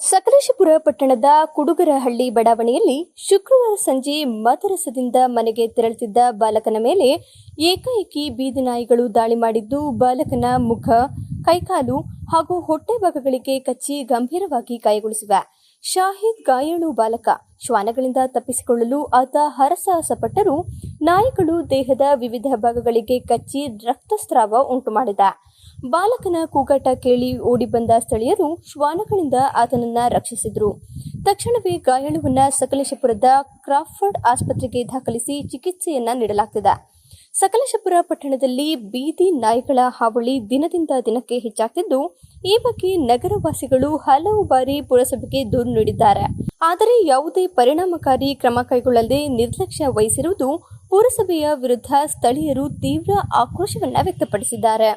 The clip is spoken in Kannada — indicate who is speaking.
Speaker 1: ಸಕಲೇಶಪುರ ಪಟ್ಟಣದ ಕುಡುಗರಹಳ್ಳಿ ಬಡಾವಣೆಯಲ್ಲಿ ಶುಕ್ರವಾರ ಸಂಜೆ ಮದರಸದಿಂದ ಮನೆಗೆ ತೆರಳುತ್ತಿದ್ದ ಬಾಲಕನ ಮೇಲೆ ಏಕಾಏಕಿ ಬೀದಿ ನಾಯಿಗಳು ದಾಳಿ ಮಾಡಿದ್ದು, ಬಾಲಕನ ಮುಖ, ಕೈಕಾಲು ಹಾಗೂ ಹೊಟ್ಟೆ ಭಾಗಗಳಿಗೆ ಕಚ್ಚಿ ಗಂಭೀರವಾಗಿ ಗಾಯಗೊಳಿಸಿವೆ. ಶಾಹಿದ್ ಗಾಯಾಳು ಬಾಲಕ. ಶ್ವಾನಗಳಿಂದ ತಪ್ಪಿಸಿಕೊಳ್ಳಲು ಆತ ಹರಸಾಹಸ ಪಟ್ಟರೂ ನಾಯಿಗಳು ದೇಹದ ವಿವಿಧ ಭಾಗಗಳಿಗೆ ಕಚ್ಚಿ ರಕ್ತಸ್ರಾವ ಉಂಟುಮಾಡಿದೆ. ಬಾಲಕನ ಕೂಗಾಟ ಕೇಳಿ ಓಡಿ ಬಂದ ಸ್ಥಳೀಯರು ಶ್ವಾನಗಳಿಂದ ಆತನನ್ನ ರಕ್ಷಿಸಿದರು. ತಕ್ಷಣವೇ ಗಾಯಾಳುವನ್ನ ಸಕಲೇಶಪುರದ ಕ್ರಾಫರ್ಡ್ ಆಸ್ಪತ್ರೆಗೆ ದಾಖಲಿಸಿ ಚಿಕಿತ್ಸೆಯನ್ನ ನೀಡಲಾಗುತ್ತಿದೆ. ಸಕಲೇಶಪುರ ಪಟ್ಟಣದಲ್ಲಿ ಬೀದಿ ನಾಯಿಗಳ ಹಾವಳಿ ದಿನದಿಂದ ದಿನಕ್ಕೆ ಹೆಚ್ಚಾಗ್ತಿದ್ದು, ಈ ಬಗ್ಗೆ ನಗರವಾಸಿಗಳು ಹಲವು ಬಾರಿ ಪುರಸಭೆಗೆ ದೂರು ನೀಡಿದ್ದಾರೆ. ಆದರೆ ಯಾವುದೇ ಪರಿಣಾಮಕಾರಿ ಕ್ರಮ ಕೈಗೊಳ್ಳದೆ ನಿರ್ಲಕ್ಷ್ಯ ವಹಿಸಿರುವುದು ಪುರಸಭೆಯ ವಿರುದ್ಧ ಸ್ಥಳೀಯರು ತೀವ್ರ ಆಕ್ರೋಶವನ್ನ ವ್ಯಕ್ತಪಡಿಸಿದ್ದಾರೆ.